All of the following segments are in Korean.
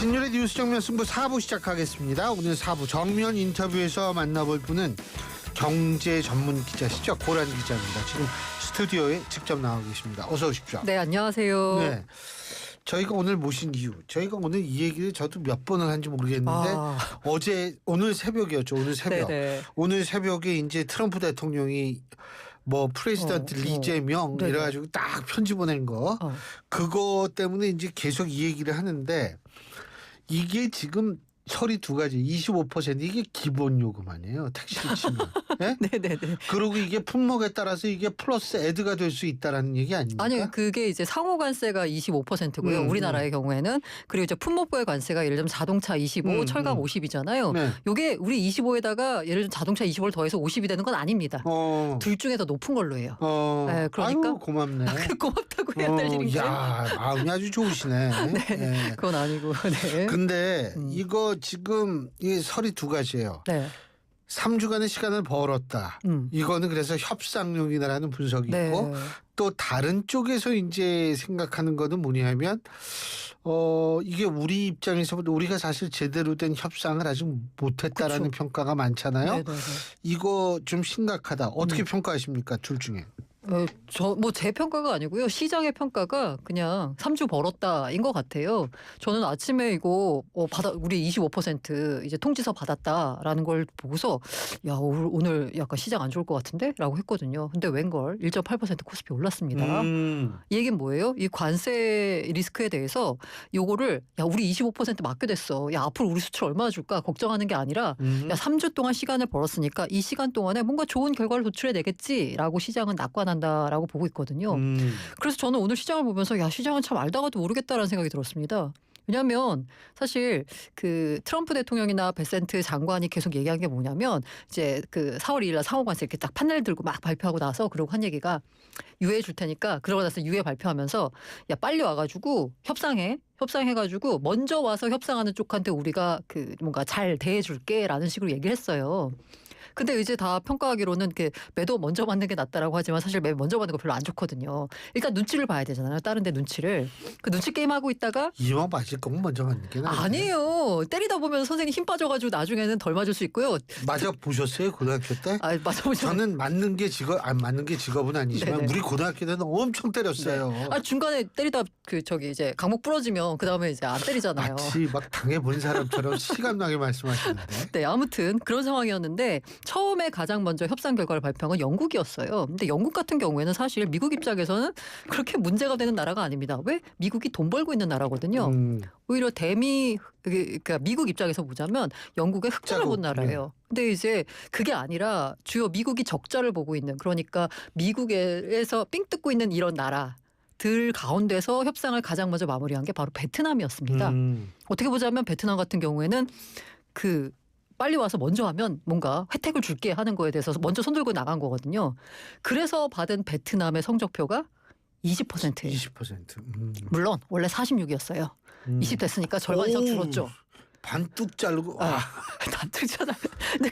신윤의 뉴스 정면 승부 4부 시작하겠습니다. 오늘 4부 정면 인터뷰에서 만나볼 분은 경제 전문 기자시죠. 고란 기자입니다. 지금 스튜디오에 직접 나와 계십니다. 어서 오십시오. 네, 안녕하세요. 네, 저희가 오늘 모신 이유, 저희가 오늘 이 얘기를 저도 몇 번을 한지 모르겠는데 오늘 새벽이었죠. 오늘 새벽. 네네. 오늘 새벽에 이제 트럼프 대통령이 뭐 프레지던트 리제명 이래가지고 딱 편지 보낸 거 그거 때문에 이제 계속 이 얘기를 하는데 이게 지금 설이 두 가지 25% 이게 기본 요금 아니에요. 택시를 치면. 네? 네네네. 그리고 이게 품목에 따라서 이게 플러스 애드가 될 수 있다라는 얘기 아닙니까? 아니요. 그게 이제 상호관세가 25%고요. 우리나라의 경우에는. 그리고 이제 품목부의 관세가 예를 들면 자동차 25, 철강 50이잖아요. 네. 이게 우리 25에다가 예를 들면 자동차 25를 더해서 50이 되는 건 아닙니다. 둘 중에 더 높은 걸로 해요. 네, 그러니까 아유, 고맙네. 고맙다고 해야 될 일인데. 야, 마음이 아주 좋으시네. 네, 네. 그건 아니고. 네. 근데 이거 지금 이 설이 두 가지예요. 네. 3주간의 시간을 벌었다. 이거는 그래서 협상용이다라는 분석이 있고 또 다른 쪽에서 이제 생각하는 거는 뭐냐면 이게 우리 입장에서부터 우리가 사실 제대로 된 협상을 아직 못했다라는 평가가 많잖아요. 네네네. 이거 좀 심각하다. 어떻게 평가하십니까? 둘 중에. 제 평가가 아니고요. 시장의 평가가 그냥 3주 벌었다인 것 같아요. 저는 아침에 이거 우리 25% 이제 통지서 받았다라는 걸 보고서 야 오늘 약간 시장 안 좋을 것 같은데라고 했거든요. 근데 웬걸 1.8% 코스피 올랐습니다. 이 얘기는 뭐예요? 이 관세 리스크에 대해서 요거를 야 우리 25% 맡게 됐어. 야 앞으로 우리 수출 얼마나 줄까 걱정하는 게 아니라 야 3주 동안 시간을 벌었으니까 이 시간 동안에 뭔가 좋은 결과를 도출해내겠지라고 시장은 낙관한다라고 보고 있거든요. 그래서 저는 오늘 시장을 보면서 야 시장은 참 알다가도 모르겠다라는 생각이 들었습니다. 왜냐하면 사실 그 트럼프 대통령이나 베센트 장관이 계속 얘기한 게 뭐냐면 이제 그 4월 2일 날 상호관세 이렇게 딱 판넬 들고 막 발표하고 나서 그러고 한 얘기가 유예 줄 테니까 그러고 나서 유예 발표하면서 야 빨리 와가지고 협상해가지고 먼저 와서 협상하는 쪽한테 우리가 그 뭔가 잘 대해줄게라는 식으로 얘기를 했어요. 근데 이제 다 평가하기로는 매도 먼저 받는 게 낫다라고 하지만 사실 매 먼저 받는 거 별로 안 좋거든요. 일단 눈치를 봐야 되잖아요. 다른 데 눈치를. 그 눈치 게임 하고 있다가 이왕 맞을 거면 먼저 맞는 게 나아요. 아니에요. 때리다 보면 선생님 힘 빠져가지고 나중에는 덜 맞을 수 있고요. 맞아 보셨어요 고등학교 때? 맞아보죠. 저는 맞는 게 직업은 아니지만 네네. 우리 고등학교 때는 엄청 때렸어요. 네. 중간에 때리다 이제 강목 부러지면 그 다음에 이제 안 때리잖아요. 마치 막 당해본 사람처럼 실감나게 말씀하시는데. 네, 아무튼 그런 상황이었는데 처음에 가장 먼저 협상 결과를 발표한 건 영국이었어요. 근데 영국 같은 경우에는 사실 미국 입장에서는 그렇게 문제가 되는 나라가 아닙니다. 왜? 미국이 돈 벌고 있는 나라거든요. 오히려 그러니까 미국 입장에서 보자면 영국의 흑자를 본 나라예요. 근데 이제 그게 아니라 주요 미국이 적자를 보고 있는 그러니까 미국에서 삥 뜯고 있는 이런 나라들 가운데서 협상을 가장 먼저 마무리한 게 바로 베트남이었습니다. 어떻게 보자면 베트남 같은 경우에는 빨리 와서 먼저 하면 뭔가 혜택을 줄게 하는 거에 대해서 먼저 손들고 나간 거거든요. 그래서 받은 베트남의 성적표가 20%예요. 20%. 물론 원래 46이었어요. 20 됐으니까 절반 이상 줄었죠. 반뚝 자르고. 반뚝 자르고.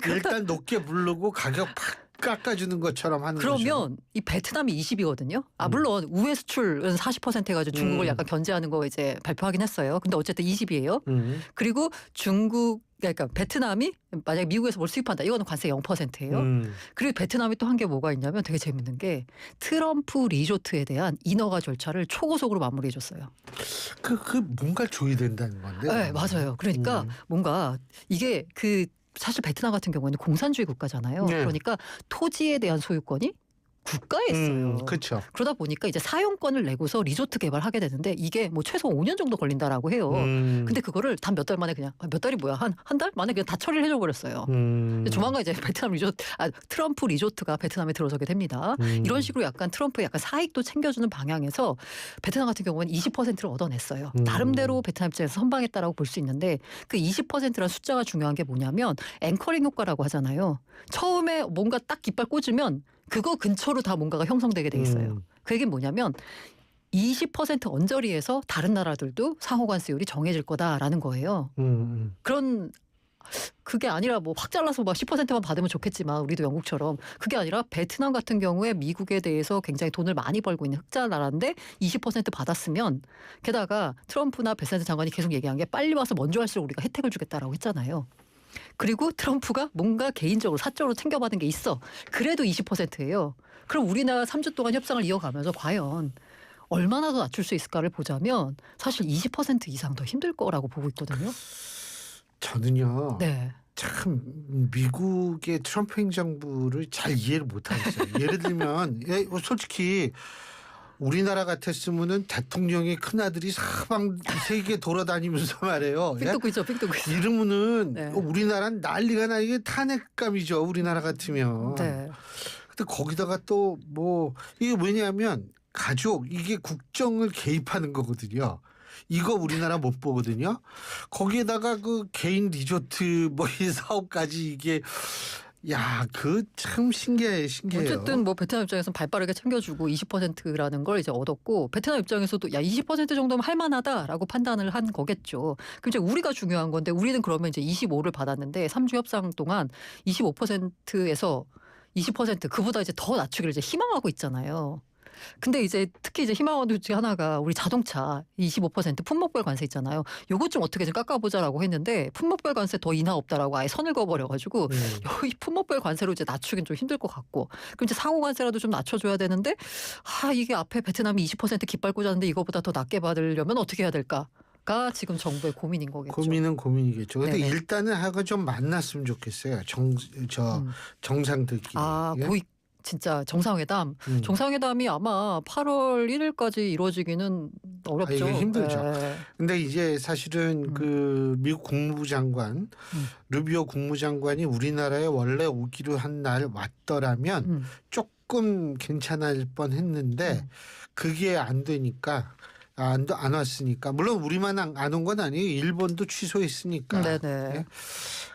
일단 높게 부르고 가격 팍 깎아주는 것처럼 하는 거죠. 그러면 이 베트남이 20이거든요. 물론 우회 수출은 40% 해가지고 중국을 약간 견제하는 거 이제 발표하긴 했어요. 근데 어쨌든 20이에요. 그리고 그러니까 베트남이 만약에 미국에서 뭘 수입한다. 이거는 관세 0%예요. 그리고 베트남이 또 한 게 뭐가 있냐면 되게 재밌는 게 트럼프 리조트에 대한 인허가 절차를 초고속으로 마무리해 줬어요. 뭔가를 줘야 된다는 건데. 네, 맞아요. 그러니까 뭔가 이게 사실 베트남 같은 경우에는 공산주의 국가잖아요. 네. 그러니까 토지에 대한 소유권이 국가에 있어요. 그렇죠. 그러다 보니까 이제 사용권을 내고서 리조트 개발하게 되는데 이게 뭐 최소 5년 정도 걸린다라고 해요. 근데 그거를 단 몇 달 만에 그냥 몇 달이 뭐야 한 달 만에 그냥 다 처리를 해줘 버렸어요. 조만간 이제 트럼프 리조트가 베트남에 들어서게 됩니다. 이런 식으로 약간 트럼프의 약간 사익도 챙겨주는 방향에서 베트남 같은 경우는 20%를 얻어냈어요. 나름대로 베트남 입장에서 선방했다라고 볼 수 있는데 그 20%라는 숫자가 중요한 게 뭐냐면 앵커링 효과라고 하잖아요. 처음에 뭔가 딱 깃발 꽂으면 그거 근처로 다 뭔가가 형성되게 돼 있어요. 그 얘기는 뭐냐면 20% 언저리에서 다른 나라들도 상호관세율이 정해질 거다라는 거예요. 그런 그게 아니라 뭐 확 잘라서 막 10%만 받으면 좋겠지만 우리도 영국처럼 그게 아니라 베트남 같은 경우에 미국에 대해서 굉장히 돈을 많이 벌고 있는 흑자 나라인데 20% 받았으면 게다가 트럼프나 베센트 장관이 계속 얘기한 게 빨리 와서 먼저 할수록 우리가 혜택을 주겠다라고 했잖아요. 그리고 트럼프가 뭔가 개인적으로 사적으로 챙겨받은 게 있어. 그래도 20%예요. 그럼 우리나라 3주 동안 협상을 이어가면서 과연 얼마나 더 낮출 수 있을까를 보자면 사실 20% 이상 더 힘들 거라고 보고 있거든요. 저는요. 네. 참 미국의 트럼프 행정부를 잘 이해를 못하겠어요. 예를 들면 솔직히 우리나라 같았으면은 대통령의 큰아들이 사방 세계 돌아다니면서 말해요. 삐뚤고 있죠. 삐뚤고 있죠. 이러면은 네. 우리나라는 난리가 나. 이게 탄핵감이죠. 우리나라 같으면. 네. 근데 거기다가 또 뭐 이게 뭐냐면 가족 이게 국정을 개입하는 거거든요. 이거 우리나라 못 보거든요. 거기에다가 그 개인 리조트 뭐 이 사업까지 이게 야, 그 참 신기해요. 어쨌든 뭐 베트남 입장에서는 발빠르게 챙겨주고 20%라는 걸 이제 얻었고 베트남 입장에서도 야 20% 정도면 할만하다라고 판단을 한 거겠죠. 그럼 이제 우리가 중요한 건데 우리는 그러면 이제 25를 받았는데 3주 협상 동안 25%에서 20% 그보다 이제 더 낮추기를 이제 희망하고 있잖아요. 근데 이제 특히 이제 희망하는 중에 하나가 우리 자동차 25% 품목별 관세 있잖아요. 요것 좀 어떻게 좀 깎아보자라고 했는데 품목별 관세 더 인하 없다라고 아예 선을 그어버려가지고 이 품목별 관세로 이제 낮추긴 좀 힘들 것 같고 그럼 이제 상호 관세라도 좀 낮춰줘야 되는데 이게 앞에 베트남이 20% 깃발 꽂았는데 이거보다 더 낮게 받으려면 어떻게 해야 될까? 가 지금 정부의 고민인 거겠죠. 고민은 고민이겠죠. 근데 네네. 일단은 하고 좀 만났으면 좋겠어요. 정상들끼리. 예? 고위 진짜 정상회담. 정상회담이 아마 8월 1일까지 이루어지기는 어렵죠. 이게 힘들죠. 네. 근데 이제 사실은 그 미국 국무부 장관 루비오 국무장관이 우리나라에 원래 오기로 한 날 왔더라면 조금 괜찮을 뻔했는데 그게 안 되니까 안 왔으니까 물론 우리만 안 온 건 아니에요. 일본도 취소했으니까. 네네. 예?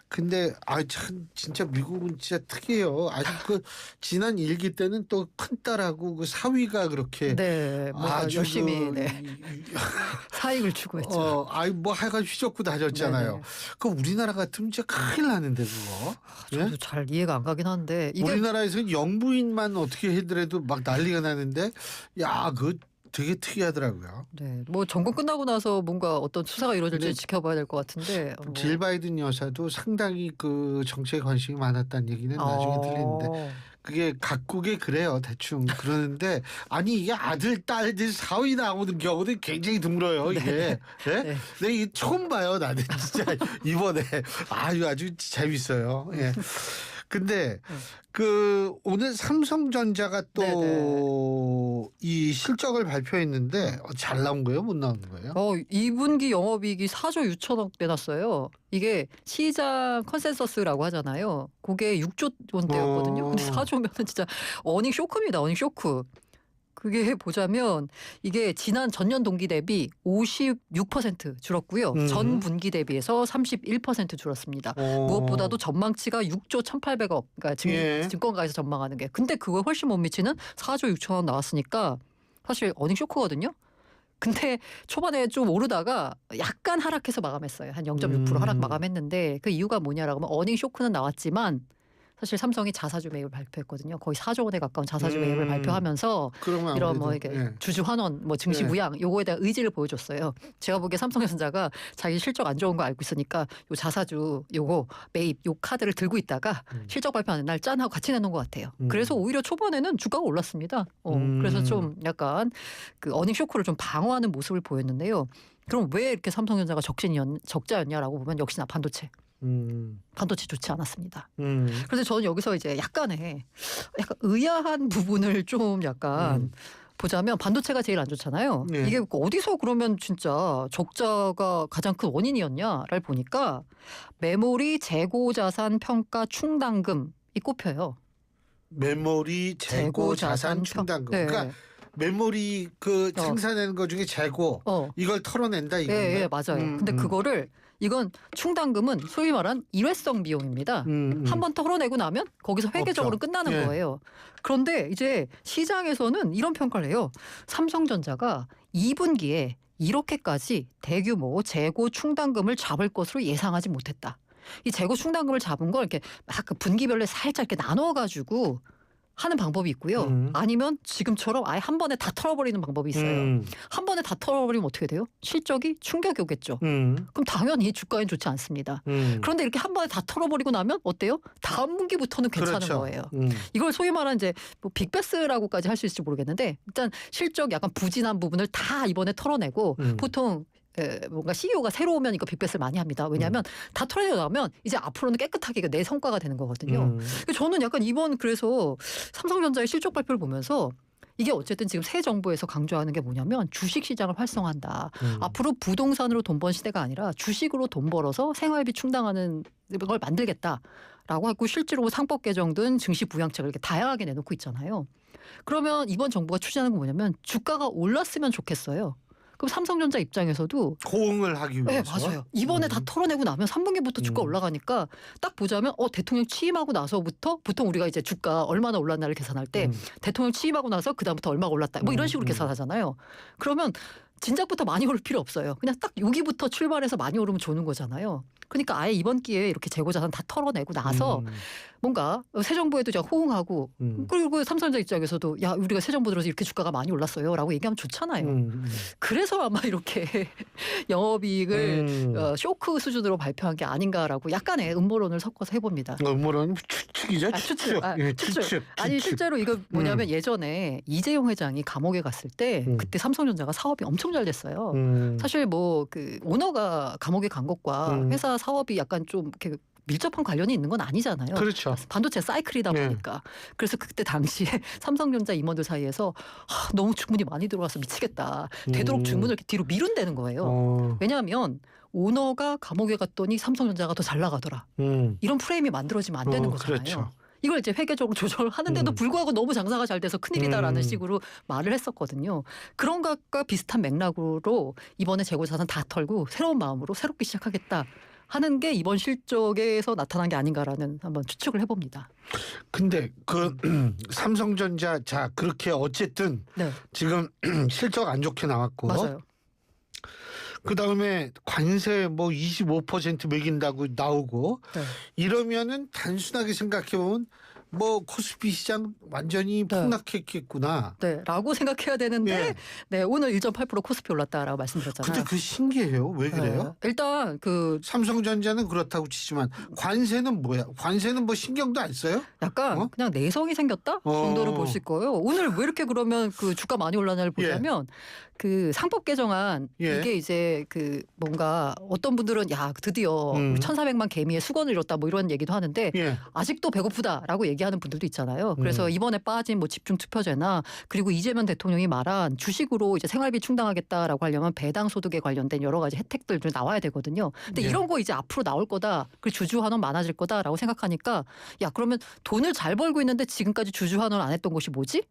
근데 참 진짜 미국은 진짜 특이해요. 아주 그 지난 일기 때는 또 큰 딸하고 그 사위가 그렇게 네, 아주 열심히 사익을 추구했죠. 뭐 하여간 휘젓고 다녔잖아요. 네네. 그 우리나라 같으면 진짜 큰일 나는데 그거. 저도 예? 잘 이해가 안 가긴 한데 이게 우리나라에서는 영부인만 어떻게 해더라도 막 난리가 나는데 그 되게 특이하더라고요. 네, 뭐 정권 끝나고 나서 뭔가 어떤 수사가 이루어질지 근데 지켜봐야 될 것 같은데. 질 바이든 여사도 상당히 그 정치에 관심이 많았다는 얘기는 나중에 들리는데 그게 각국에 그래요. 대충 그러는데 아니 이게 아들 딸들 사위 나오는 경우도 굉장히 드물어요. 이게. 네? 네? 근데 이게 처음 봐요. 나는 진짜 이번에 아주 재밌어요. 예. 근데 그 오늘 삼성전자가 또 이 실적을 발표했는데 잘 나온 거예요? 못 나온 거예요? 2분기 영업이익이 4조 6천억 내놨어요. 이게 시장 컨센서스라고 하잖아요. 그게 6조 원대였거든요. 근데 4조면은 진짜 어닝 쇼크입니다. 어닝 쇼크. 그게 보자면 이게 지난 전년 동기 대비 56% 줄었고요. 전 분기 대비해서 31% 줄었습니다. 무엇보다도 전망치가 6조 1,800억. 그러니까 증권가에서 전망하는 게. 근데 그거 훨씬 못 미치는 4조 6천억 나왔으니까 사실 어닝 쇼크거든요. 근데 초반에 좀 오르다가 약간 하락해서 마감했어요. 한 0.6% 하락 마감했는데 그 이유가 뭐냐라고 하면 어닝 쇼크는 나왔지만 사실 삼성이 자사주 매입을 발표했거든요. 거의 4조 원에 가까운 자사주 매입을 발표하면서 이런 뭐 이게 주주 환원, 뭐 증시 부양 요거에 대한 의지를 보여줬어요. 제가 보기에 삼성전자가 자기 실적 안 좋은 거 알고 있으니까 요 자사주 요거 매입 요 카드를 들고 있다가 실적 발표하는 날 짠 하고 같이 내놓은 것 같아요. 그래서 오히려 초반에는 주가가 올랐습니다. 그래서 좀 약간 그 어닝 쇼크를 좀 방어하는 모습을 보였는데요. 그럼 왜 이렇게 삼성전자가 적자였냐라고 보면 역시나 반도체. 반도체 좋지 않았습니다. 그래서 저는 여기서 이제 약간 의아한 부분을 좀 약간 보자면 반도체가 제일 안 좋잖아요. 네. 이게 어디서 그러면 진짜 적자가 가장 큰 원인이었냐를 보니까 메모리 재고 자산 평가 충당금이 꼽혀요. 메모리 재고 자산 충당금. 네. 그러니까 메모리 그 생산하는 것 중에 재고 이걸 털어낸다 이건가요? 네, 맞아요. 근데 그거를 이건 충당금은 소위 말한 일회성 비용입니다. 한 번 털어내고 나면 거기서 회계적으로 끝나는 거예요. 그런데 이제 시장에서는 이런 평가를 해요. 삼성전자가 2분기에 이렇게까지 대규모 재고 충당금을 잡을 것으로 예상하지 못했다. 이 재고 충당금을 잡은 걸 이렇게 막 그 분기별로 살짝 이렇게 나눠가지고 하는 방법이 있고요. 아니면 지금처럼 아예 한 번에 다 털어버리는 방법이 있어요. 한 번에 다 털어버리면 어떻게 돼요? 실적이 충격이 오겠죠. 그럼 당연히 주가엔 좋지 않습니다. 그런데 이렇게 한 번에 다 털어버리고 나면 어때요? 다음 분기부터는 괜찮은 그렇죠. 거예요. 이걸 소위 말하는 이제 뭐 빅베스라고까지 할 수 있을지 모르겠는데 일단 실적 약간 부진한 부분을 다 이번에 털어내고 보통 뭔가 CEO가 새로 오면 이거 빅베스를 많이 합니다. 왜냐하면 다 털어내고 나면 이제 앞으로는 깨끗하게 이거 내 성과가 되는 거거든요. 저는 약간 이번 그래서 삼성전자의 실적 발표를 보면서 이게 어쨌든 지금 새 정부에서 강조하는 게 뭐냐면 주식 시장을 활성화한다. 앞으로 부동산으로 돈 번 시대가 아니라 주식으로 돈 벌어서 생활비 충당하는 걸 만들겠다라고 하고 실제로 상법 개정 등 증시 부양책을 이렇게 다양하게 내놓고 있잖아요. 그러면 이번 정부가 추진하는 건 뭐냐면 주가가 올랐으면 좋겠어요. 그럼 삼성전자 입장에서도 호응을 하기 네, 위해서. 맞아요. 이번에 다 털어내고 나면 3분기부터 주가 올라가니까 딱 보자면 대통령 취임하고 나서부터 보통 우리가 이제 주가 얼마나 올랐나를 계산할 때 대통령 취임하고 나서 그다음부터 얼마가 올랐다. 뭐 이런 식으로 계산하잖아요. 그러면 진작부터 많이 오를 필요 없어요. 그냥 딱 여기부터 출발해서 많이 오르면 좋은 거잖아요. 그러니까 아예 이번 기회에 이렇게 재고자산 다 털어내고 나서 뭔가 새 정부에도 제가 호응하고 그리고 삼성전자 입장에서도 야 우리가 새 정부 들어서 이렇게 주가가 많이 올랐어요라고 얘기하면 좋잖아요. 그래서 아마 이렇게 영업이익을 쇼크 수준으로 발표한 게 아닌가라고 약간의 음모론을 섞어서 해봅니다. 음모론 추측이죠. 추측. 예, 추측. 아니 실제로 이거 뭐냐면 예전에 이재용 회장이 감옥에 갔을 때 그때 삼성전자가 사업이 엄청 잘 됐어요. 사실 뭐 그 오너가 감옥에 간 것과 회사 사업이 약간 좀 이렇게 밀접한 관련이 있는 건 아니잖아요. 그렇죠. 반도체 사이클이다 보니까. 그래서 그때 당시에 삼성전자 임원들 사이에서 너무 주문이 많이 들어와서 미치겠다. 되도록 주문을 이렇게 뒤로 미룬다는 거예요. 왜냐하면 오너가 감옥에 갔더니 삼성전자가 더 잘 나가더라. 이런 프레임이 만들어지면 안 되는 거잖아요. 그렇죠. 이걸 이제 회계적으로 조절하는데도 불구하고 너무 장사가 잘 돼서 큰일이다라는 식으로 말을 했었거든요. 그런 것과 비슷한 맥락으로 이번에 재고자산 다 털고 새로운 마음으로 새롭게 시작하겠다. 하는 게 이번 실적에서 나타난 게 아닌가라는 한번 추측을 해봅니다. 근데 그 삼성전자 자 그렇게 어쨌든 네. 지금 실적 안 좋게 나왔고 맞아요. 그다음에 관세 뭐 25% 매긴다고 나오고 네. 이러면은 단순하게 생각해 보면 뭐 코스피 시장 완전히 폭락했겠구나. 네, 라고 생각해야 되는데 예. 네, 오늘 1.8% 코스피 올랐다라고 말씀드렸잖아요. 근데 그 신기해요. 왜 그래요? 네. 일단 그 삼성전자는 그렇다고 치지만 관세는 뭐야? 관세는 뭐 신경도 안 써요? 약간 그냥 내성이 생겼다 정도로 보실 거예요. 오늘 왜 이렇게 그러면 그 주가 많이 올랐나를 보자면 그 상법 개정안 이게 이제 그 뭔가 어떤 분들은 야 드디어 1,400만 개미의 수건을 잃었다 뭐 이런 얘기도 하는데 아직도 배고프다라고 얘기하는 분들도 있잖아요. 그래서 이번에 빠진 뭐 집중 투표제나 그리고 이재명 대통령이 말한 주식으로 이제 생활비 충당하겠다라고 하려면 배당 소득에 관련된 여러 가지 혜택들 좀 나와야 되거든요. 근데 이런 거 이제 앞으로 나올 거다. 그리고 주주 환원 많아질 거다라고 생각하니까 야 그러면 돈을 잘 벌고 있는데 지금까지 주주 환원 안 했던 곳이 뭐지?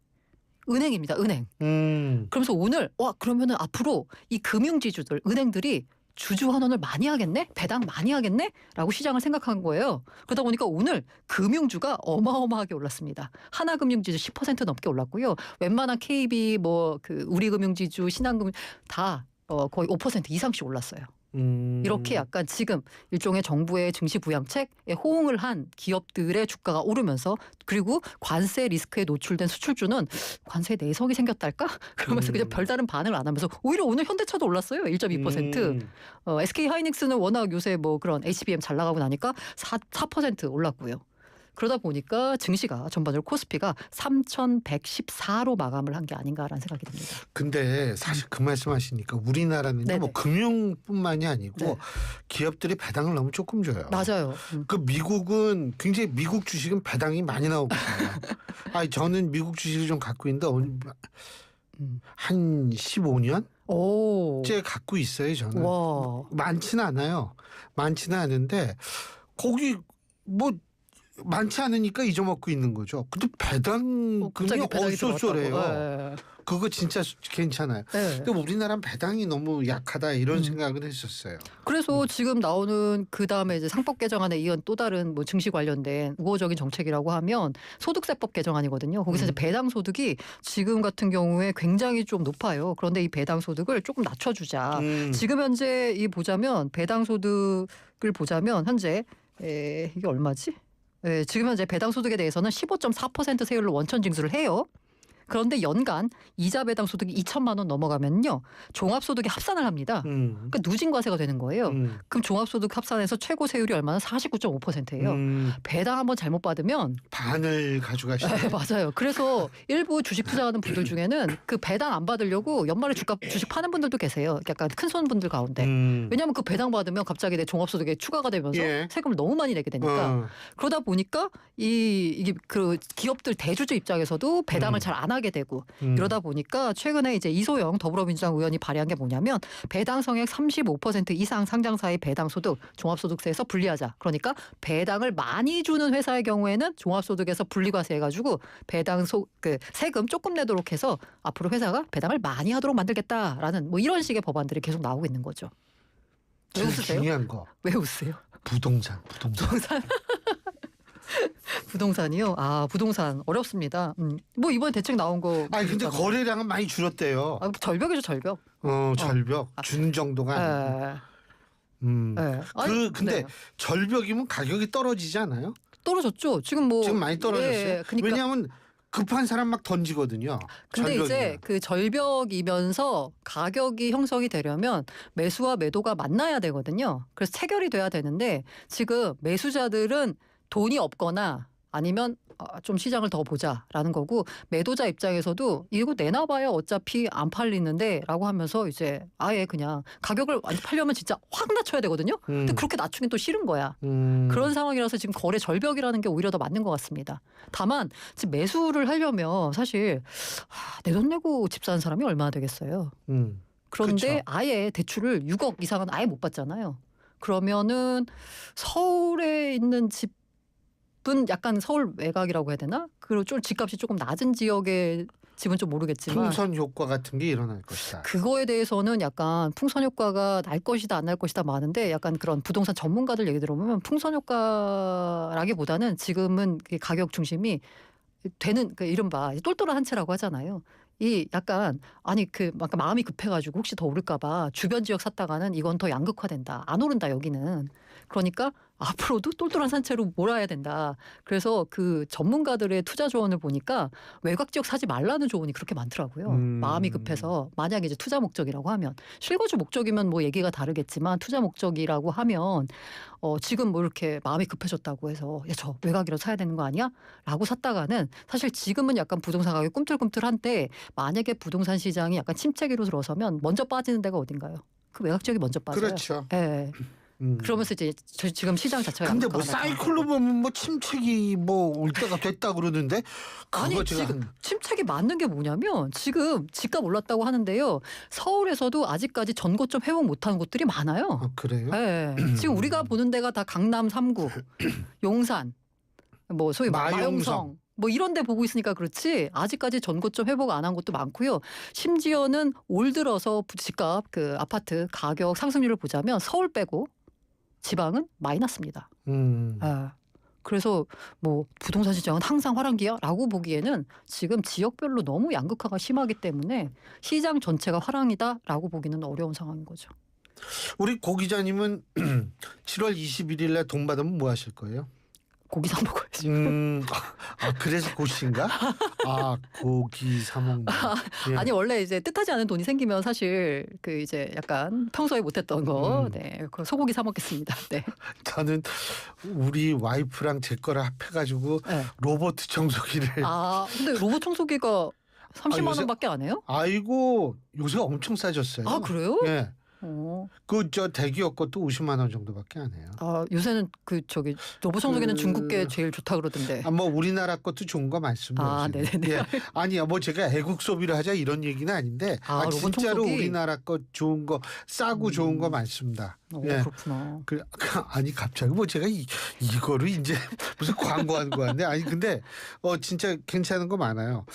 은행입니다. 은행. 그러면서 오늘 그러면은 앞으로 이 금융지주들 은행들이 주주 환원을 많이 하겠네? 배당 많이 하겠네? 라고 시장을 생각한 거예요. 그러다 보니까 오늘 금융주가 어마어마하게 올랐습니다. 하나금융지주 10% 넘게 올랐고요. 웬만한 KB 뭐 그 우리금융지주 신한금융 다 거의 5% 이상씩 올랐어요. 이렇게 약간 지금 일종의 정부의 증시 부양책에 호응을 한 기업들의 주가가 오르면서 그리고 관세 리스크에 노출된 수출주는 관세 내성이 생겼달까? 그러면서 그냥 별다른 반응을 안 하면서 오히려 오늘 현대차도 올랐어요. 1.2%. SK하이닉스는 워낙 요새 뭐 그런 HBM 잘 나가고 나니까 4% 올랐고요. 그러다 보니까 증시가 전반적으로 코스피가 3,114로 마감을 한 게 아닌가라는 생각이 듭니다. 근데 사실 그 말씀하시니까 우리나라는 뭐 금융뿐만이 아니고 기업들이 배당을 너무 조금 줘요. 맞아요. 그 미국은 굉장히 미국 주식은 배당이 많이 나오거든요. 아니 저는 미국 주식을 좀 갖고 있는데 한 15년째 갖고 있어요. 저는 많지는 않아요. 많지는 않은데 거기 뭐 많지 않으니까 잊어먹고 있는 거죠. 근데 배당금이 어쏘쏘래요. 그거 진짜 괜찮아요. 근데 우리나라는 배당이 너무 약하다 이런 생각을 했었어요. 그래서 지금 나오는 그다음에 이제 상법 개정안에 이은 또 다른 뭐 증시 관련된 우호적인 정책이라고 하면 소득세법 개정안이거든요. 거기서 이제 배당 소득이 지금 같은 경우에 굉장히 좀 높아요. 그런데 이 배당 소득을 조금 낮춰주자. 지금 현재 이 보자면 배당 소득을 보자면 현재 이게 얼마지? 지금 현재 배당 소득에 대해서는 15.4% 세율로 원천 징수를 해요. 그런데 연간 이자 배당 소득이 2천만 원 넘어가면요. 종합소득에 합산을 합니다. 그러니까 누진과세가 되는 거예요. 그럼 종합소득 합산해서 최고 세율이 얼마나 49.5%예요. 배당 한번 잘못 받으면 반을 가져가시네. 맞아요. 그래서 일부 주식 투자하는 분들 중에는 그 배당 안 받으려고 연말에 주식 파는 분들도 계세요. 약간 큰 손 분들 가운데. 왜냐하면 그 배당 받으면 갑자기 내 종합소득에 추가가 되면서 세금을 너무 많이 내게 되니까. 그러다 보니까 이게 그 기업들 대주주 입장에서도 배당을 잘 안 하게 되고 이러다 보니까 최근에 이제 이소영 더불어민주당 의원이 발의한 게 뭐냐면 배당 성액 35% 이상 상장사의 배당 소득 종합소득세에서 분리하자. 그러니까 배당을 많이 주는 회사의 경우에는 종합소득에서 분리과세 해가지고 그 세금 조금 내도록 해서 앞으로 회사가 배당을 많이 하도록 만들겠다라는 뭐 이런 식의 법안들이 계속 나오고 있는 거죠. 왜 웃으세요? 중요한 거. 왜 웃으세요? 부동산. 부동산이요? 아, 부동산 어렵습니다. 뭐 이번 대책 나온 거. 아니 근데 거래량은 많이 줄었대요. 절벽이죠, 절벽. 절벽. 준 정도가 아니고. 근데 네. 절벽이면 가격이 떨어지지 않아요? 떨어졌죠. 지금 많이 떨어졌어요. 그러니까. 왜냐하면 급한 사람 막 던지거든요. 근데 절벽이면. 이제 그 절벽이면서 가격이 형성이 되려면 매수와 매도가 만나야 되거든요. 그래서 체결이 돼야 되는데 지금 매수자들은 돈이 없거나 아니면 좀 시장을 더 보자라는 거고 매도자 입장에서도 이거 내놔봐야 어차피 안 팔리는데 라고 하면서 이제 아예 그냥 가격을 팔려면 진짜 확 낮춰야 되거든요. 근데 그렇게 낮추긴 또 싫은 거야. 그런 상황이라서 지금 거래 절벽이라는 게 오히려 더 맞는 것 같습니다. 다만 지금 매수를 하려면 사실 내 돈 내고 집 사는 사람이 얼마나 되겠어요. 그런데 그쵸. 아예 대출을 6억 이상은 아예 못 받잖아요. 그러면은 서울에 있는 집 은 약간 서울 외곽이라고 해야 되나? 그리고 좀 집값이 조금 낮은 지역의 집은 좀 모르겠지만 풍선 효과 같은 게 일어날 것이다. 그거에 대해서는 약간 풍선 효과가 날 것이다 안 날 것이다 많은데 약간 그런 부동산 전문가들 얘기 들어보면 풍선 효과라기보다는 지금은 가격 중심이 되는 그 이른바 똘똘한 한 채라고 하잖아요. 이 약간 막 마음이 급해가지고 혹시 더 오를까봐 주변 지역 샀다가는 이건 더 양극화된다. 안 오른다 여기는. 그러니까 앞으로도 똘똘한 산채로 몰아야 된다. 그래서 그 전문가들의 투자 조언을 보니까 외곽 지역 사지 말라는 조언이 그렇게 많더라고요. 마음이 급해서 만약에 이제 투자 목적이라고 하면 실거주 목적이면 뭐 얘기가 다르겠지만 투자 목적이라고 하면 지금 뭐 이렇게 마음이 급해졌다고 해서 야, 저 외곽이라도 사야 되는 거 아니야? 라고 샀다가는 사실 지금은 약간 부동산 가격이 꿈틀꿈틀한데 만약에 부동산 시장이 약간 침체기로 들어서면 먼저 빠지는 데가 어딘가요? 그 외곽 지역이 먼저 빠져요. 그렇죠. 네. 그러면서 이제 지금 시장 자체가 근데 뭐 사이클로 보면 뭐 침체기 뭐 올 때가 됐다 그러는데 그거 지금 침체기 맞는 게 뭐냐면 지금 집값 올랐다고 하는데요. 서울에서도 아직까지 전고점 회복 못하는 곳들이 많아요. 그래요? 네. 지금 우리가 보는 데가 다 강남 3구, 용산, 뭐 소위 마용성 뭐 이런 데 보고 있으니까 그렇지 아직까지 전고점 회복 안 한 곳도 많고요. 심지어는 올 들어서 집값 그 아파트 가격 상승률을 보자면 서울 빼고 지방은 마이너스입니다. 그래서 뭐 부동산 시장은 항상 화랑기야라고 보기에는 지금 지역별로 너무 양극화가 심하기 때문에 시장 전체가 화랑이다라고 보기는 어려운 상황인 거죠. 우리 고 기자님은 7월 21일에 돈 받으면 뭐 하실 거예요? 고기 사 먹어야지. 그래서 고시인가? 고기 사 먹는. 예. 아니 원래 이제 뜻하지 않은 돈이 생기면 사실 그 이제 약간 평소에 못했던 거, 그 소고기 사 먹겠습니다. 네. 저는 우리 와이프랑 제 거를 합해가지고 로봇 청소기를. 근데 로봇 청소기가 30만 원밖에 안 해요? 아이고 요새 엄청 싸졌어요. 그래요? 예. 저 대기업 것도 50만 원 정도밖에 안 해요. 요새는 로봇 청소기는 중국계 제일 좋다 그러던데. 뭐 우리나라 것도 좋은 거 많습니다. 네네네. 예. 아니야 뭐 제가 애국 소비를 하자 이런 얘기는 아닌데 진짜로 청소기? 우리나라 것 좋은 거 싸고 좋은 거 많습니다. 예. 그렇구나. 아니 갑자기 뭐 제가 이거를 이제 무슨 광고하는 거 같네. 아니 근데 진짜 괜찮은 거 많아요.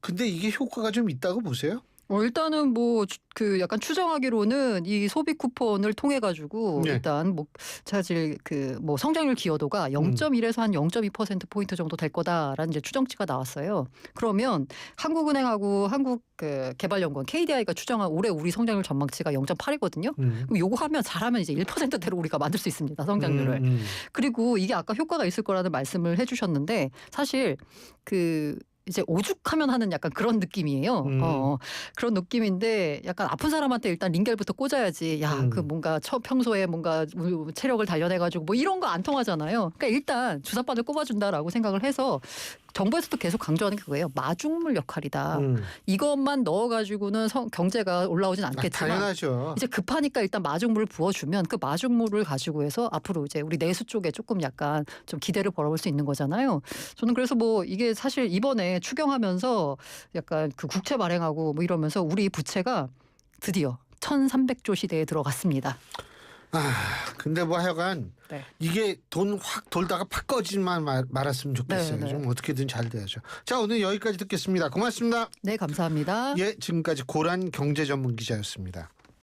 근데 이게 효과가 좀 있다고 보세요? 일단은 뭐 그 약간 추정하기로는 이 소비 쿠폰을 통해 가지고 네. 일단 뭐 사실 그 뭐 성장률 기여도가 0.1에서 한 0.2% 포인트 정도 될 거다라는 이제 추정치가 나왔어요. 그러면 한국은행하고 한국 그 개발연구원 KDI가 추정한 올해 우리 성장률 전망치가 0.8이거든요. 그럼 요거 하면 잘하면 이제 1%대로 우리가 만들 수 있습니다. 성장률을. 그리고 이게 아까 효과가 있을 거라는 말씀을 해주셨는데 사실 그 이제 오죽하면 하는 약간 그런 느낌이에요. 그런 느낌인데 약간 아픈 사람한테 일단 링겔부터 꽂아야지. 야, 그 뭔가 평소에 뭔가 체력을 단련해가지고 뭐 이런 거 안 통하잖아요. 그러니까 일단 주사바늘 꼽아준다라고 생각을 해서 정부에서도 계속 강조하는 게 그거예요. 마중물 역할이다. 이것만 넣어가지고는 경제가 올라오진 않겠지만 당연하죠. 이제 급하니까 일단 마중물을 부어주면 그 마중물을 가지고 해서 앞으로 이제 우리 내수 쪽에 조금 약간 좀 기대를 벌어볼 수 있는 거잖아요. 저는 그래서 뭐 이게 사실 이번에 추경하면서 약간 그 국채 발행하고 뭐 이러면서 우리 부채가 드디어 1,300조 시대에 들어갔습니다. 근데 뭐 하여간 네. 이게 돈 확 돌다가 팍 꺼지만 말았으면 좋겠어요. 네. 좀 어떻게든 잘 돼야죠. 자, 오늘 여기까지 듣겠습니다. 고맙습니다. 네, 감사합니다. 예, 지금까지 고란 경제 전문 기자였습니다.